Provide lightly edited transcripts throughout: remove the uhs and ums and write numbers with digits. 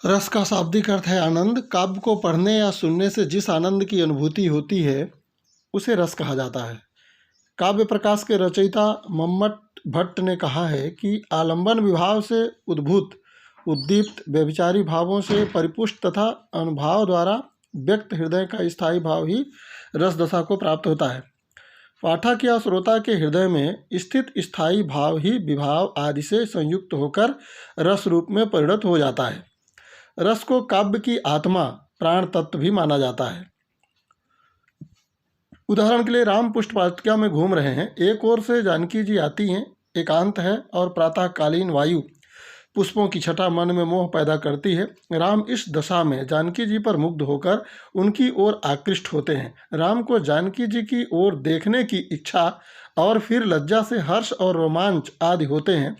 रस का शाब्दिक अर्थ है आनंद। काव्य को पढ़ने या सुनने से जिस आनंद की अनुभूति होती है उसे रस कहा जाता है। काव्य प्रकाश के रचयिता मम्मट भट्ट ने कहा है कि आलंबन विभाव से उद्भूत उद्दीप्त व्यभिचारी भावों से परिपुष्ट तथा अनुभाव द्वारा व्यक्त हृदय का स्थायी भाव ही रस दशा को प्राप्त होता है। पाठक या श्रोता के हृदय में स्थित स्थायी भाव ही विभाव आदि से संयुक्त होकर रस रूप में परिणत हो जाता है। रस को काव्य की आत्मा प्राण तत्व भी माना जाता है। उदाहरण के लिए राम पुष्प वाटिका में घूम रहे हैं, एक ओर से जानकी जी आती हैं, एकांत है और प्रातःकालीन वायु पुष्पों की छटा मन में मोह पैदा करती है। राम इस दशा में जानकी जी पर मुग्ध होकर उनकी ओर आकृष्ट होते हैं। राम को जानकी जी की ओर देखने की इच्छा और फिर लज्जा से हर्ष और रोमांच आदि होते हैं।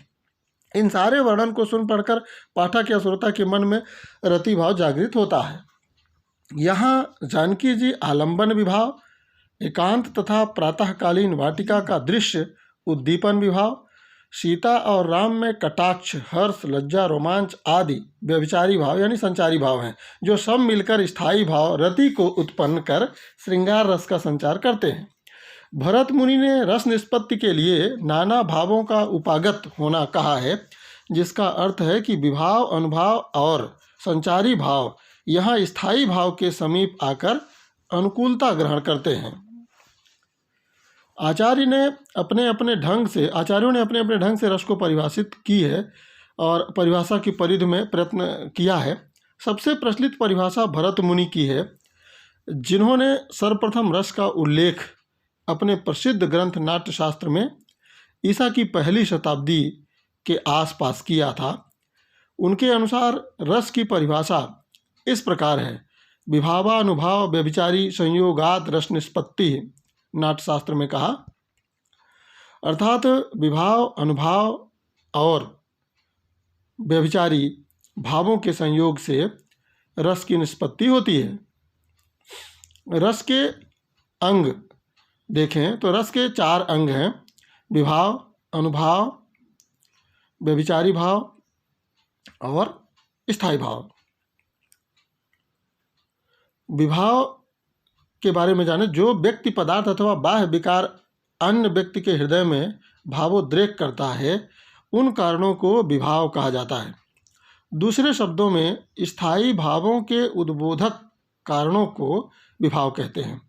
इन सारे वर्णन को सुन पढ़कर पाठक या श्रोता के मन में रति भाव जागृत होता है। यहाँ जानकी जी आलंबन विभाव, एकांत तथा प्रातःकालीन वाटिका का दृश्य उद्दीपन विभाव, सीता और राम में कटाक्ष, हर्ष, लज्जा, रोमांच आदि व्यभिचारी भाव यानी संचारी भाव हैं, जो सब मिलकर स्थायी भाव रति को उत्पन्न कर श्रृंगार रस का संचार करते हैं। भरत मुनि ने रस निष्पत्ति के लिए नाना भावों का उपागत होना कहा है, जिसका अर्थ है कि विभाव, अनुभाव और संचारी भाव यहाँ स्थायी भाव के समीप आकर अनुकूलता ग्रहण करते हैं। आचार्यों ने अपने अपने ढंग से रस को परिभाषित की है और परिभाषा की परिधि में प्रयत्न किया है। सबसे प्रचलित परिभाषा भरत मुनि की है, जिन्होंने सर्वप्रथम रस का उल्लेख अपने प्रसिद्ध ग्रंथ नाट्यशास्त्र में ईसा की पहली शताब्दी के आसपास किया था। उनके अनुसार रस की परिभाषा इस प्रकार है: विभावानुभाव व्यभिचारी संयोगात रस निष्पत्ति, नाट्यशास्त्र में कहा। अर्थात विभाव, अनुभाव और व्यभिचारी भावों के संयोग से रस की निष्पत्ति होती है। रस के अंग देखें तो रस के 4 अंग हैं: विभाव, अनुभाव, व्यभिचारी भाव और स्थायी भाव। विभाव के बारे में जाने, जो व्यक्ति, पदार्थ अथवा बाह्य विकार अन्य व्यक्ति के हृदय में भावोद्रेक करता है, उन कारणों को विभाव कहा जाता है। दूसरे शब्दों में स्थायी भावों के उद्बोधक कारणों को विभाव कहते हैं।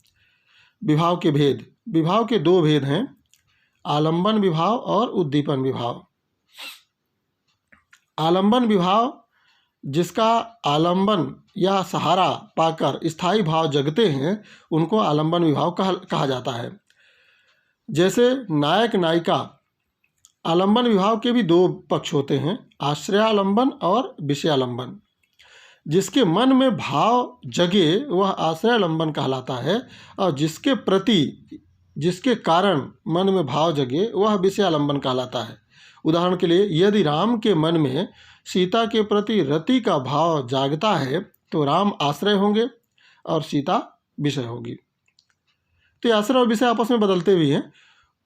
विभाव के भेद, विभाव के 2 भेद हैं: आलंबन विभाव और उद्दीपन विभाव। आलंबन विभाव, जिसका आलंबन या सहारा पाकर स्थायी भाव जगते हैं, उनको आलंबन विभाव कहा जाता है। जैसे नायक नायिका। आलंबन विभाव के भी 2 पक्ष होते हैं: आश्रयालंबन और विषयालंबन। जिसके मन में भाव जगे वह आश्रयालंबन कहलाता है, और जिसके कारण मन में भाव जगे वह विषयालंबन कहलाता है। उदाहरण के लिए, यदि राम के मन में सीता के प्रति रति का भाव जागता है तो राम आश्रय होंगे और सीता विषय होगी। तो ये आश्रय और विषय आपस में बदलते भी हैं।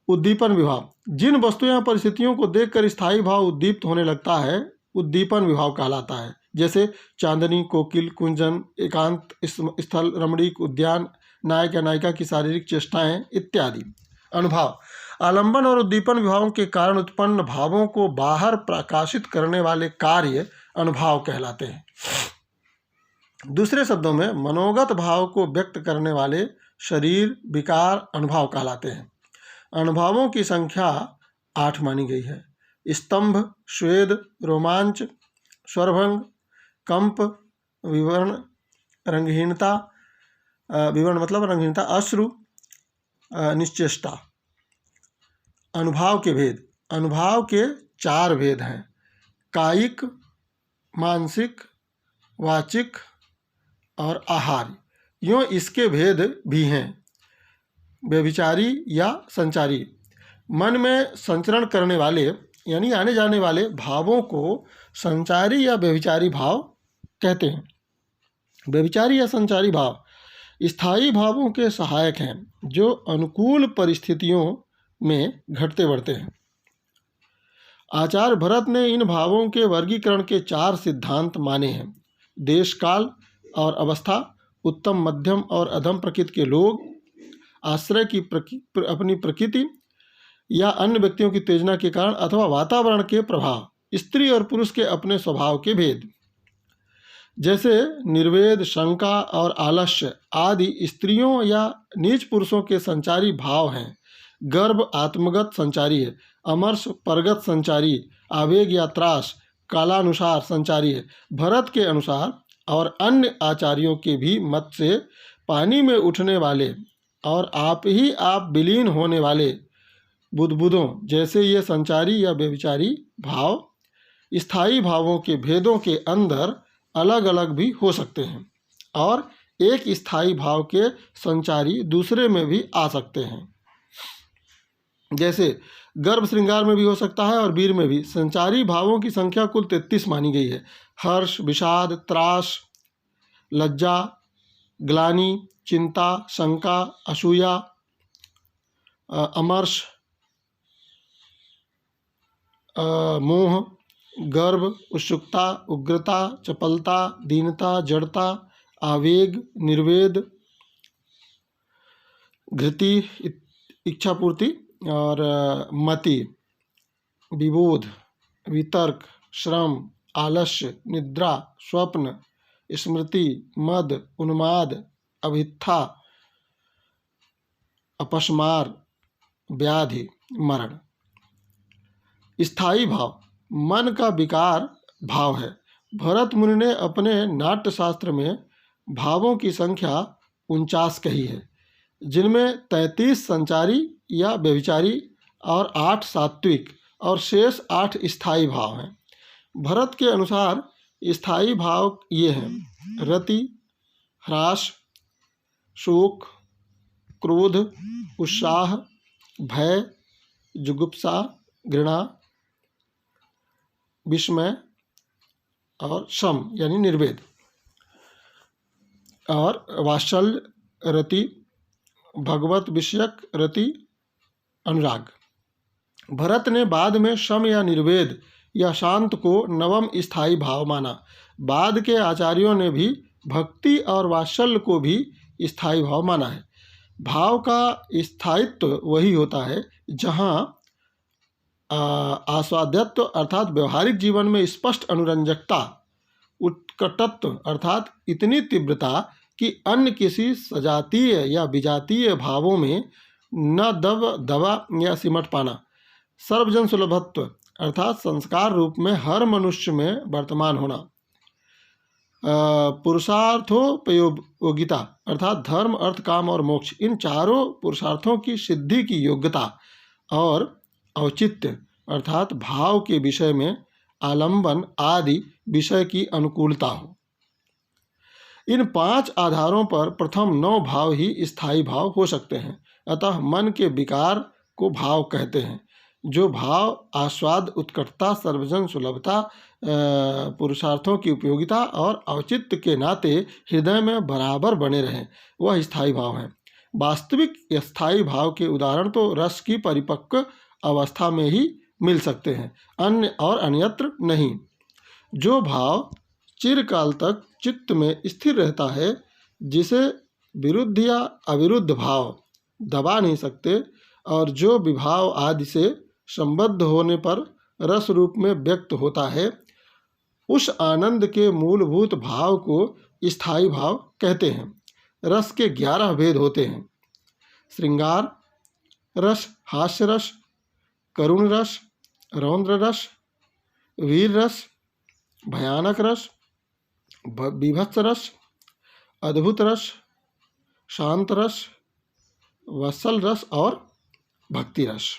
उद्दीपन विभाव, जिन वस्तुओं या परिस्थितियों को देखकर स्थायी भाव उद्दीप्त होने लगता है, उद्दीपन विभाव कहलाता है। जैसे चांदनी, कोकिल, कुंजन, एकांत स्थल, रमणीक उद्यान, नायक या नायिका की शारीरिक चेष्टाएं इत्यादि। अनुभाव, आलंबन और उद्दीपन विभावों के कारण उत्पन्न भावों को बाहर प्रकाशित करने वाले कार्य अनुभाव कहलाते हैं। दूसरे शब्दों में मनोगत भाव को व्यक्त करने वाले शरीर विकार अनुभाव कहलाते हैं। अनुभावों की संख्या 8 मानी गई है: स्तंभ, स्वेद, रोमांच, स्वरभंग, कंप, विवरण, रंगहीनता, विवरण मतलब रंगहीनता, अश्रु, निश्चेष्टा। अनुभाव के भेद, अनुभाव के 4 भेद हैं: कायिक, मानसिक, वाचिक और आहार्य। यूँ इसके भेद भी हैं: व्यभिचारी या संचारी। मन में संचरण करने वाले यानी आने जाने वाले भावों को संचारी या व्यभिचारी भाव कहते हैं। व्यभिचारी या संचारी भाव स्थायी भावों के सहायक हैं, जो अनुकूल परिस्थितियों में घटते बढ़ते हैं। आचार्य भरत ने इन भावों के वर्गीकरण के 4 सिद्धांत माने हैं। देश काल और अवस्था, उत्तम मध्यम और अधम प्रकृति के लोग, आश्रय की अपनी प्रकृति या अन्य व्यक्तियों की उत्तेजना के कारण अथवा वातावरण के प्रभाव, स्त्री और पुरुष के अपने स्वभाव के भेद। जैसे निर्वेद, शंका और आलस्य आदि स्त्रियों या नीच पुरुषों के संचारी भाव हैं। गर्भ आत्मगत संचारी है, अमर्ष परगत संचारी, आवेग या त्रास कालानुसार संचारी है। भरत के अनुसार और अन्य आचार्यों के भी मत से पानी में उठने वाले और आप ही आप विलीन होने वाले बुदबुदों जैसे ये संचारी या व्यभिचारी भाव स्थायी भावों के भेदों के अंदर अलग अलग भी हो सकते हैं और एक स्थायी भाव के संचारी दूसरे में भी आ सकते हैं। जैसे गर्भ श्रृंगार में भी हो सकता है और वीर में भी। संचारी भावों की संख्या कुल 33 मानी गई है। हर्ष, विषाद, त्रास, लज्जा, ग्लानि, चिंता, शंका, असूया, अमर्ष, मोह, गर्व, उत्सुकता, उग्रता, चपलता, दीनता, जड़ता, आवेग, निर्वेद, घृति, इच्छापूर्ति और मति, विबोध, वितर्क, श्रम, आलस्य, निद्रा, स्वप्न, स्मृति, मद, उन्माद, अभित्था, अपस्मार, व्याधि, मरण। स्थायी भाव मन का विकार भाव है। भरत मुनि ने अपने नाट्य शास्त्र में भावों की संख्या 49 कही है, जिनमें 33 संचारी या व्यभिचारी और 8 सात्विक और शेष 8 स्थायी भाव हैं। भरत के अनुसार स्थायी भाव ये हैं: रति, ह्रास, शोक, क्रोध, उत्साह, भय, जुगुप्सा, घृणा, विस्मय और शम यानी निर्वेद, और वात्सल्य, रति, भगवत विषयक रति, अनुराग। भरत ने बाद में शम या निर्वेद या शांत को नवम स्थायी भाव माना। बाद के आचार्यों ने भी भक्ति और वात्सल्य को भी स्थायी भाव माना है। भाव का स्थायित्व वही होता है जहाँ आस्वाद्यत्व अर्थात व्यवहारिक जीवन में स्पष्ट अनुरंजकता, उत्कटत्व अर्थात इतनी तीव्रता कि अन्य किसी सजातीय या विजातीय भावों में न दबा या सिमट पाना, सर्वजन सुलभत्व अर्थात संस्कार रूप में हर मनुष्य में वर्तमान होना, पुरुषार्थोपयोगिता अर्थात धर्म, अर्थ, काम और मोक्ष, इन चारों पुरुषार्थों की सिद्धि की योग्यता, और औचित्य अर्थात भाव के विषय में आलंबन आदि विषय की अनुकूलता हो। इन 5 आधारों पर प्रथम 9 भाव ही स्थायी भाव हो सकते हैं। अतः मन के विकार को भाव कहते हैं। जो भाव आस्वाद, उत्कटता, सर्वजन सुलभता, पुरुषार्थों की उपयोगिता और औचित्य के नाते हृदय में बराबर बने रहें, वह स्थायी भाव हैं। वास्तविक स्थायी भाव के उदाहरण तो रस की परिपक्व अवस्था में ही मिल सकते हैं, अन्य और अन्यत्र नहीं। जो भाव चिरकाल तक चित्त में स्थिर रहता है, जिसे विरुद्ध या अविरुद्ध भाव दबा नहीं सकते, और जो विभाव आदि से संबद्ध होने पर रस रूप में व्यक्त होता है, उस आनंद के मूलभूत भाव को स्थायी भाव कहते हैं। रस के 11 भेद होते हैं: श्रृंगार रस, हास्य रस, करुण रस, रौद्र रस, वीर रस, भयानक रस, बीभत्स रस, अद्भुत रस, शांत रस, वत्सल रस और भक्ति रस।